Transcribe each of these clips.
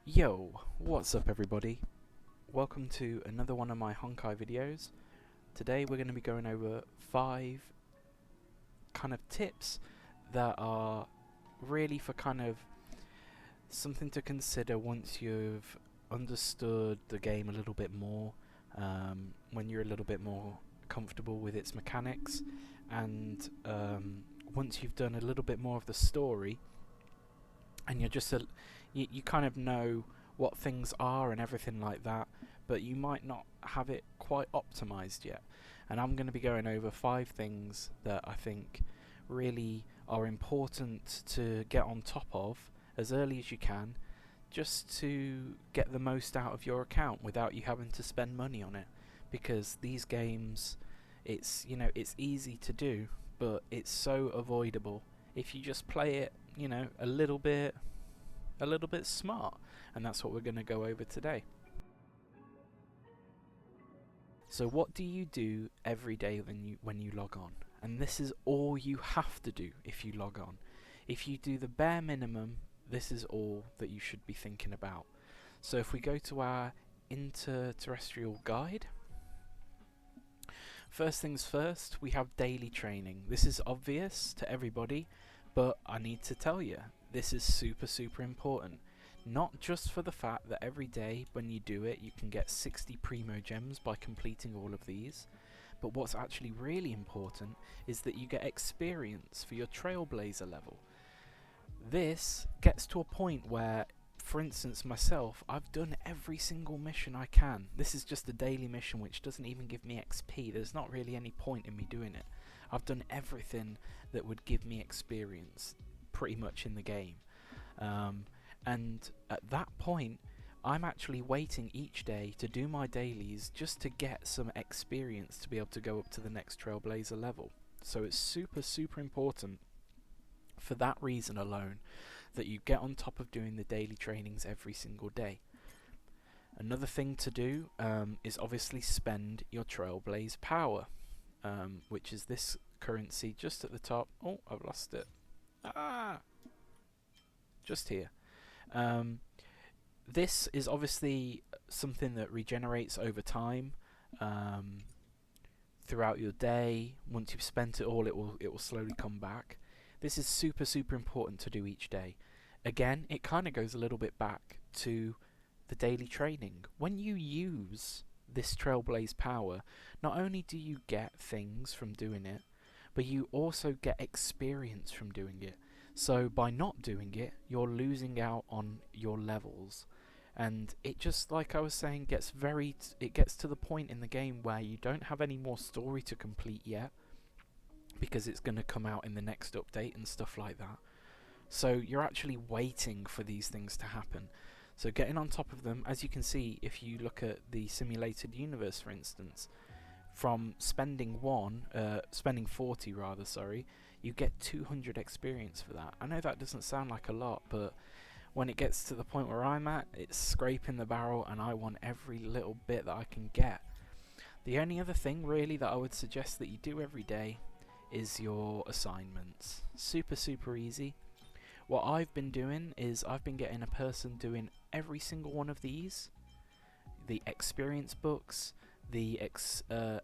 Yo, what's up everybody? Welcome to another one of my Honkai videos. Today we're going to be going over 5 kind of tips that are really for kind of something to consider once you've understood the game a little bit more, when you're a little bit more comfortable with its mechanics, and once you've done a little bit more of the story and you're just you kind of know what things are and everything like that, but you might not have it quite optimized yet. And I'm going to be going over 5 things that I think really are important to get on top of as early as you can, just to get the most out of your account without you having to spend money on it. Because these games, it's easy to do, but it's so avoidable if you just play it, a little bit smart, and that's what we're going to go over today. So what do you do every day when you log on? And this is all you have to do if you log on. If you do the bare minimum, this is all that you should be thinking about. So if we go to our interterrestrial guide, first things first, we have daily training. This is obvious to everybody, but I need to tell you, this is super important. Not just for the fact that every day when you do it you can get 60 primo gems by completing all of these, but what's actually really important is that you get experience for your Trailblazer level. This gets to a point where, for instance myself, I've done every single mission I can. This is just a daily mission which doesn't even give me XP. There's not really any point in me doing it. I've done everything that would give me experience pretty much in the game. And at that point, I'm actually waiting each day to do my dailies just to get some experience to be able to go up to the next Trailblazer level. So it's super important for that reason alone that you get on top of doing the daily trainings every single day. Another thing to do is obviously spend your Trailblaze power, which is this currency just at the top. Oh, I've lost it. Just here. This is obviously something that regenerates over time, throughout your day. Once you've spent it all, it will slowly come back. This is super important to do each day. Again, it kind of goes a little bit back to the daily training. When you use this Trailblaze power, not only do you get things from doing it, but you also get experience from doing it. So by not doing it, you're losing out on your levels, and it just, like I was saying, it gets to the point in the game where you don't have any more story to complete yet, because it's going to come out in the next update and stuff like that. So you're actually waiting for these things to happen. So getting on top of them, as you can see, if you look at the simulated universe, for instance, from spending 40 rather, sorry, you get 200 experience for that. I know that doesn't sound like a lot, but when it gets to the point where I'm at, it's scraping the barrel and I want every little bit that I can get. The only other thing really that I would suggest that you do every day is your assignments. Super easy. What I've been doing is I've been getting a person doing every single one of these, the experience books, the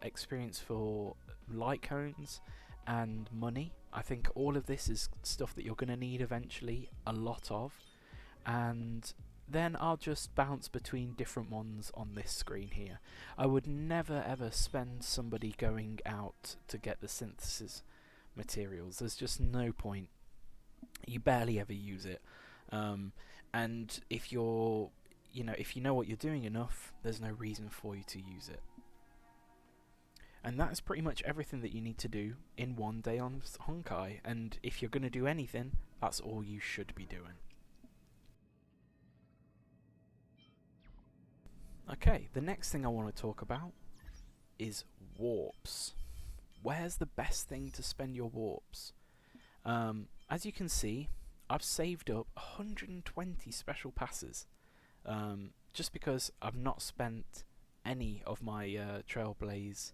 experience for light cones, and money. I think all of this is stuff that you're going to need eventually, a lot of, and then I'll just bounce between different ones on this screen here. I would never ever spend somebody going out to get the synthesis materials. There's just no point. You barely ever use it, and if you know what you're doing enough, there's no reason for you to use it. And that's pretty much everything that you need to do in one day on Honkai, and if you're going to do anything, that's all you should be doing. Okay, the next thing I want to talk about is warps. Where's the best thing to spend your warps? As you can see, I've saved up 120 special passes, just because I've not spent any of my Trailblaze,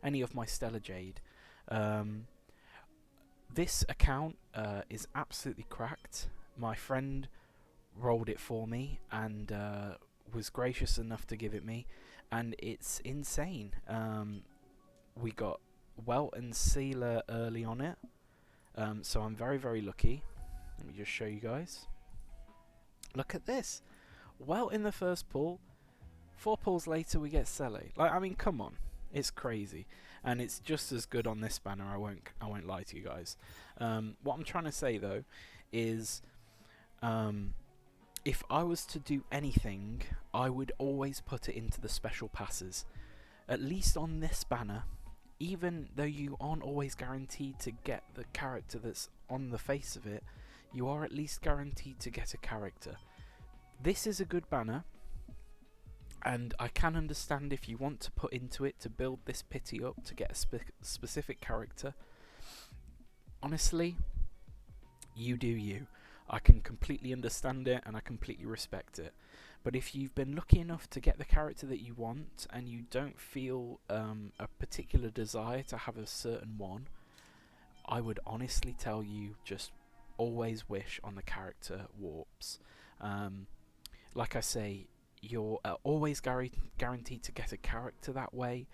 any of my Stellar Jade. This account is absolutely cracked. My friend rolled it for me and was gracious enough to give it me, and it's insane. We got Welt and Sealer early on it, so I'm very, very lucky. Let me just show you guys. Look at this. Welt in the first pull. 4 pulls later we get Sele. Like, I mean, come on. It's crazy. And it's just as good on this banner, I won't lie to you guys. What I'm trying to say though is if I was to do anything, I would always put it into the special passes. At least on this banner, even though you aren't always guaranteed to get the character that's on the face of it, you are at least guaranteed to get a character. This is a good banner, and I can understand if you want to put into it to build this pity up to get a specific character. Honestly, you do you. I can completely understand it and I completely respect it. But if you've been lucky enough to get the character that you want and you don't feel a particular desire to have a certain one, I would honestly tell you just always wish on the character warps. Like I say, you're always guaranteed to get a character that way,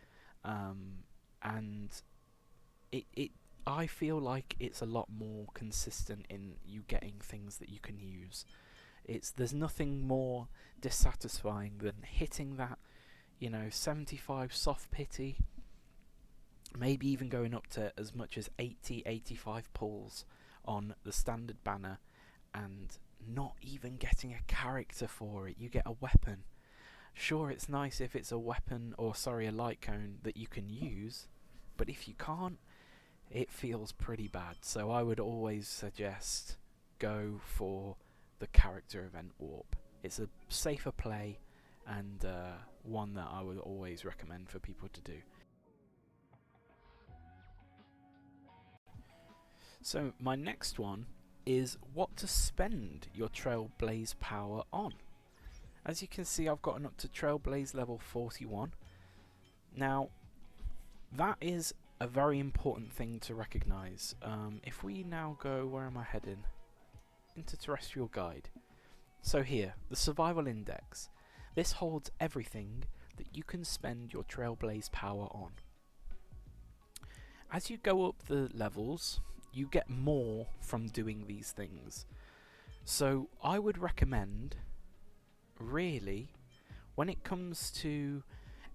and I feel like it's a lot more consistent in you getting things that you can use. There's nothing more dissatisfying than hitting that, 75 soft pity, maybe even going up to as much as 80, 85 pulls on the standard banner and not even getting a character for it. You get a weapon. Sure, it's nice if it's a weapon, or a light cone that you can use, but if you can't, it feels pretty bad. So I would always suggest go for the character event warp. It's a safer play and one that I would always recommend for people to do. So my next one is what to spend your Trailblaze power on. As you can see, I've gotten up to Trailblaze level 41. Now, that is a very important thing to recognise. If we now go, where am I heading? Into Terrestrial Guide. So here, the Survival Index. This holds everything that you can spend your Trailblaze power on. As you go up the levels, you get more from doing these things. So I would recommend, really, when it comes to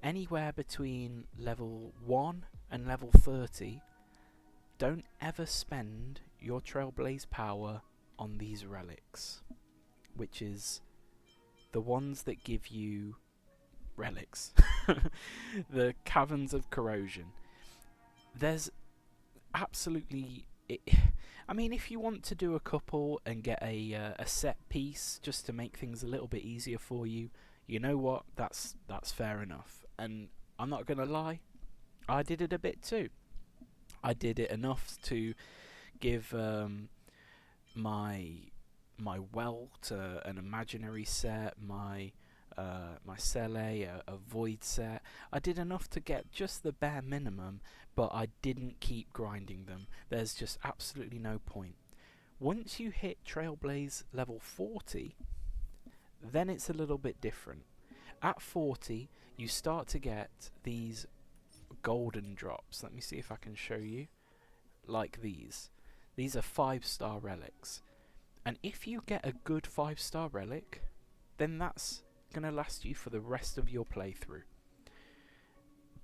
anywhere between level 1 and level 30, don't ever spend your Trailblaze power on these relics, which is the ones that give you relics. The Caverns of Corrosion. There's absolutely... I mean, if you want to do a couple and get a set piece just to make things a little bit easier for you, you know what? That's fair enough. And I'm not gonna lie, I did it a bit too. I did it enough to give my Welt an imaginary set, my Sele a void set. I did enough to get just the bare minimum, but I didn't keep grinding them. There's just absolutely no point. Once you hit Trailblaze level 40, then it's a little bit different. At 40, you start to get these golden drops. Let me see if I can show you. Like these. These are 5-star relics. And if you get a good 5-star relic, then that's going to last you for the rest of your playthrough.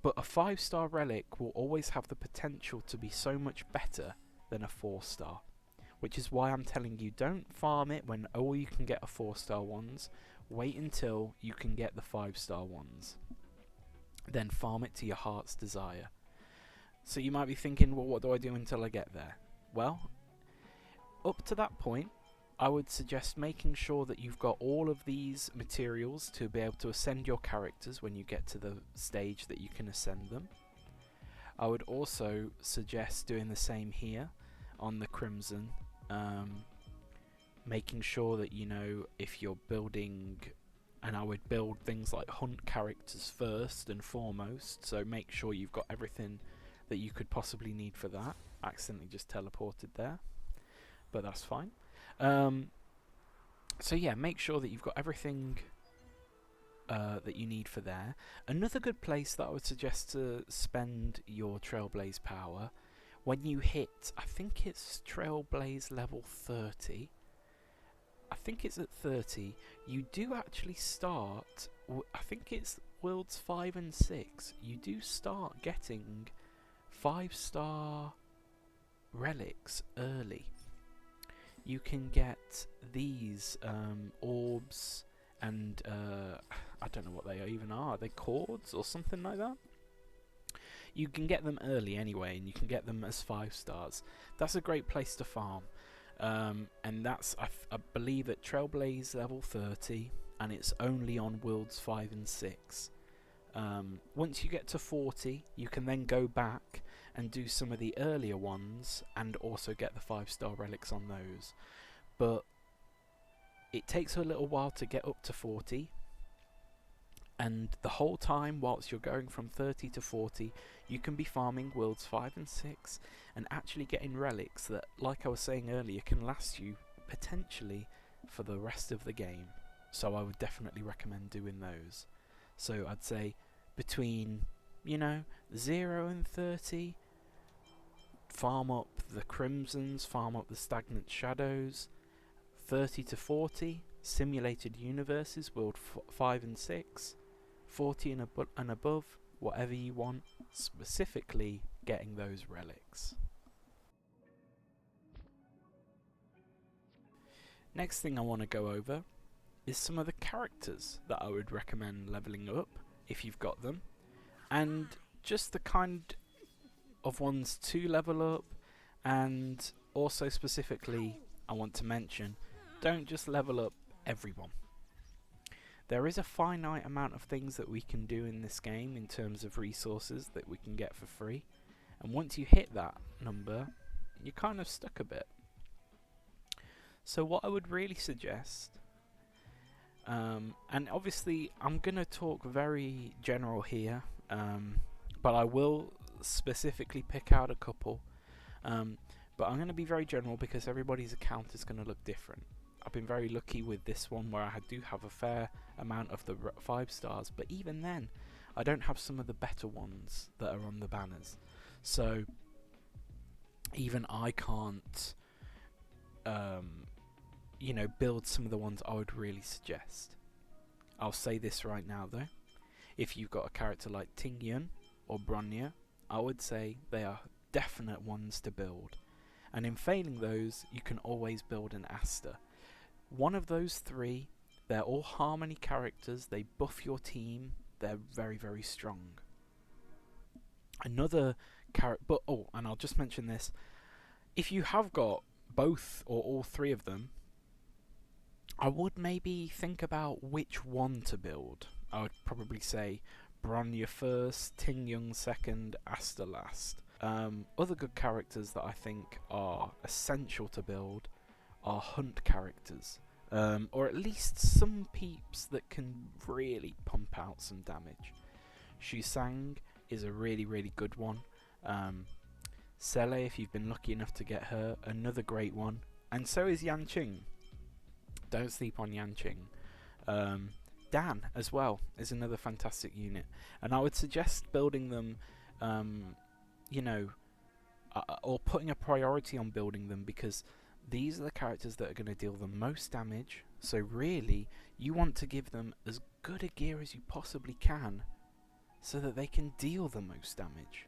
But a 5-star relic will always have the potential to be so much better than a 4-star. Which is why I'm telling you, don't farm it when all you can get are 4-star ones. Wait until you can get the 5-star ones. Then farm it to your heart's desire. So you might be thinking, well, what do I do until I get there? Well, up to that point, I would suggest making sure that you've got all of these materials to be able to ascend your characters when you get to the stage that you can ascend them. I would also suggest doing the same here on the Crimson, making sure that, if you're building, and I would build things like hunt characters first and foremost, so make sure you've got everything that you could possibly need for that. Accidentally just teleported there, but that's fine. So yeah, make sure that you've got everything that you need for there. Another good place that I would suggest to spend your Trailblaze power, when you hit, I think it's Trailblaze level 30, I think it's at 30, you do actually start, I think it's Worlds 5 and 6, you do start getting 5-star relics early. You can get these orbs and I don't know what they even are they cords or something like that? You can get them early anyway, and you can get them as 5 stars. That's a great place to farm. And that's, I believe, at Trailblaze level 30, and it's only on Worlds 5 and 6. Once you get to 40, you can then go back and do some of the earlier ones, and also get the 5-star relics on those. But it takes a little while to get up to 40, and the whole time whilst you're going from 30 to 40, you can be farming Worlds 5 and 6 and actually getting relics that, like I was saying earlier, can last you potentially for the rest of the game. So I would definitely recommend doing those. So I'd say between, 0 and 30, farm up the Crimsons, farm up the Stagnant Shadows. 30 to 40, Simulated Universes, World 5 and 6. 40 and above, whatever you want, specifically getting those relics. Next thing I want to go over is some of the characters that I would recommend leveling up if you've got them, and just the kind of ones to level up. And also specifically I want to mention, don't just level up everyone. There is a finite amount of things that we can do in this game in terms of resources that we can get for free, and once you hit that number, you're kind of stuck a bit. So what I would really suggest, and obviously I'm going to talk very general here, but I will specifically pick out a couple, but I'm going to be very general because everybody's account is going to look different. I've been very lucky with this one where I do have a fair amount of the 5 stars, but even then I don't have some of the better ones that are on the banners. So even I can't build some of the ones I would really suggest. I'll say this right now though, if you've got a character like Ting Yun or Bronya, I would say they are definite ones to build, and in failing those you can always build an Asta. One of those 3, they're all harmony characters, they buff your team, they're very, very strong. Another character, and I'll just mention this, if you have got both or all 3 of them, I would maybe think about which one to build. I would probably say Bronya first, Ting Yun second, Asta last. Other good characters that I think are essential to build are hunt characters, or at least some peeps that can really pump out some damage. Shusang is a really, really good one. Sele, if you've been lucky enough to get her, another great one. And so is Yanqing. Don't sleep on Yanqing. Dan as well is another fantastic unit, and I would suggest building them, or putting a priority on building them, because these are the characters that are going to deal the most damage. So really, you want to give them as good a gear as you possibly can, so that they can deal the most damage.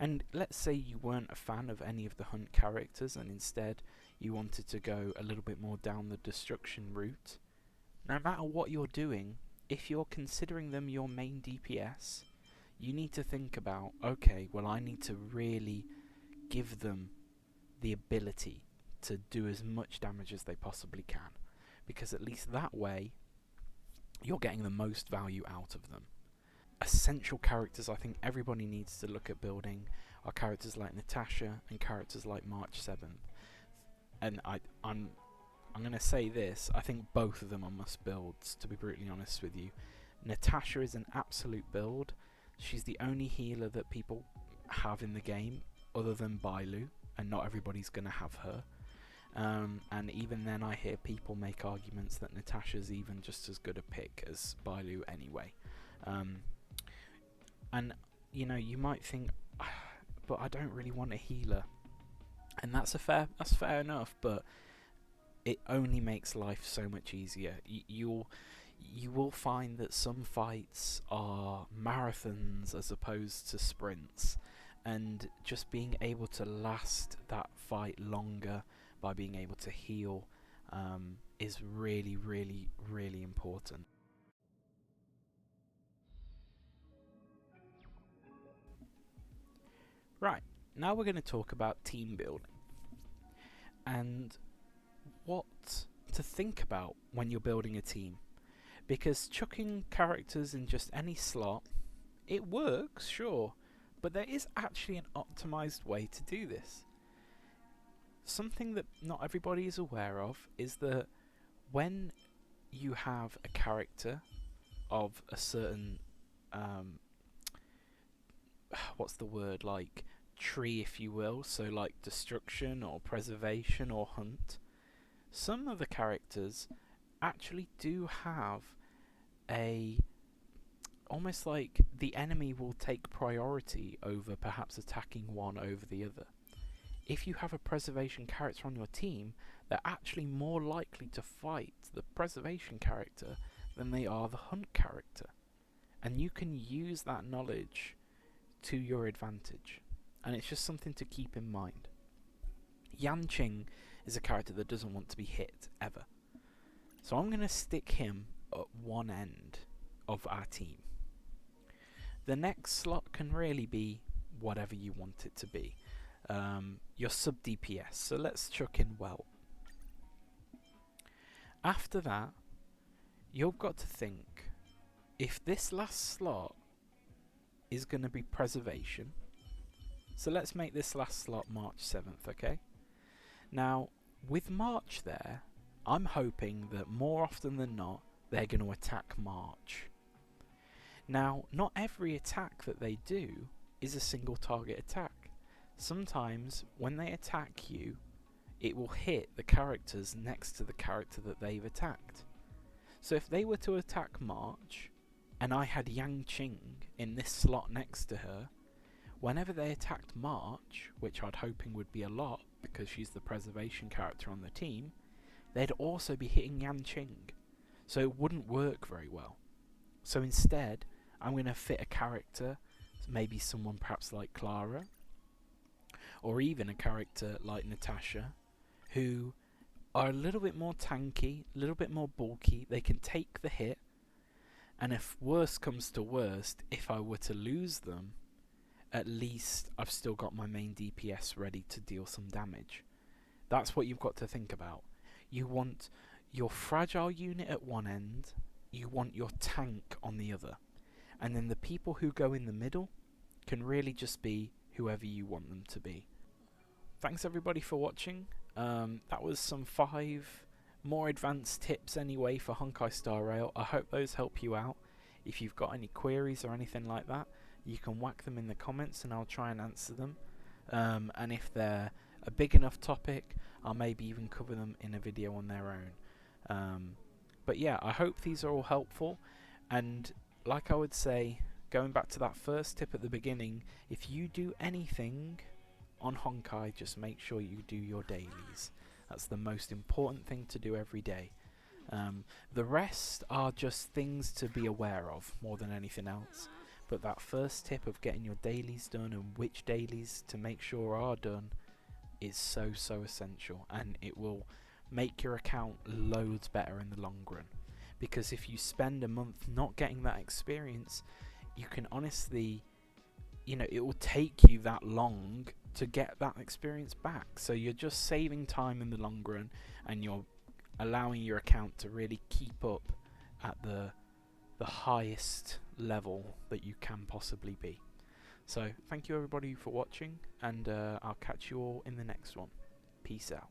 And let's say you weren't a fan of any of the hunt characters, and instead you wanted to go a little bit more down the destruction route. No matter what you're doing, if you're considering them your main DPS, you need to think about, okay, well, I need to really give them the ability to do as much damage as they possibly can, because at least that way you're getting the most value out of them. Essential characters I think everybody needs to look at building are characters like Natasha and characters like March 7th. And I'm going to say this, I think both of them are must builds, to be brutally honest with you. Natasha is an absolute build. She's the only healer that people have in the game other than Bailu, and not everybody's going to have her. And even then I hear people make arguments that Natasha's even just as good a pick as Bailu anyway. And you know, you might think, but I don't really want a healer. And that's fair enough, but it only makes life so much easier. You will find that some fights are marathons as opposed to sprints, and just being able to last that fight longer by being able to heal is really, really, really important. Right, now we're going to talk about team building and what to think about when you're building a team. Because chucking characters in just any slot, it works, sure, but there is actually an optimized way to do this. Something that not everybody is aware of is that when you have a character of a certain what's the word, like tree, if you will, so like destruction or preservation or hunt, some of the characters actually do have a almost like the enemy will take priority over perhaps attacking one over the other. If you have a preservation character on your team, they're actually more likely to fight the preservation character than they are the hunt character. And you can use that knowledge to your advantage. And it's just something to keep in mind. Yanqing is a character that doesn't want to be hit, ever. So I'm going to stick him at one end of our team. The next slot can really be whatever you want it to be. Your sub DPS, so let's chuck in well. After that, you've got to think, if this last slot is going to be preservation, so let's make this last slot March 7th, okay? Now, with March there, I'm hoping that more often than not, they're going to attack March. Now, not every attack that they do is a single target attack. Sometimes, when they attack you, it will hit the characters next to the character that they've attacked. So if they were to attack March, and I had Yanqing in this slot next to her, whenever they attacked March, which I'd hoping would be a lot because she's the preservation character on the team, they'd also be hitting Yanqing. So it wouldn't work very well. So instead, I'm going to fit a character, maybe someone perhaps like Clara, or even a character like Natasha, who are a little bit more tanky, a little bit more bulky. They can take the hit, and if worse comes to worst, if I were to lose them, at least I've still got my main DPS ready to deal some damage. That's what you've got to think about. You want your fragile unit at one end, you want your tank on the other, and then the people who go in the middle can really just be whoever you want them to be. Thanks everybody for watching. That was some 5 more advanced tips anyway for Honkai Star Rail. I hope those help you out. If you've got any queries or anything like that, you can whack them in the comments and I'll try and answer them. And if they're a big enough topic, I'll maybe even cover them in a video on their own. But yeah, I hope these are all helpful. And like I would say, going back to that first tip at the beginning, if you do anything on Honkai, just make sure you do your dailies. That's the most important thing to do every day. The rest are just things to be aware of more than anything else. But that first tip of getting your dailies done and which dailies to make sure are done is so essential, and it will make your account loads better in the long run. Because if you spend a month not getting that experience, you can honestly, it will take you that long to get that experience back. So you're just saving time in the long run, and you're allowing your account to really keep up at the highest level that you can possibly be. So thank you everybody for watching, and I'll catch you all in the next one. Peace out.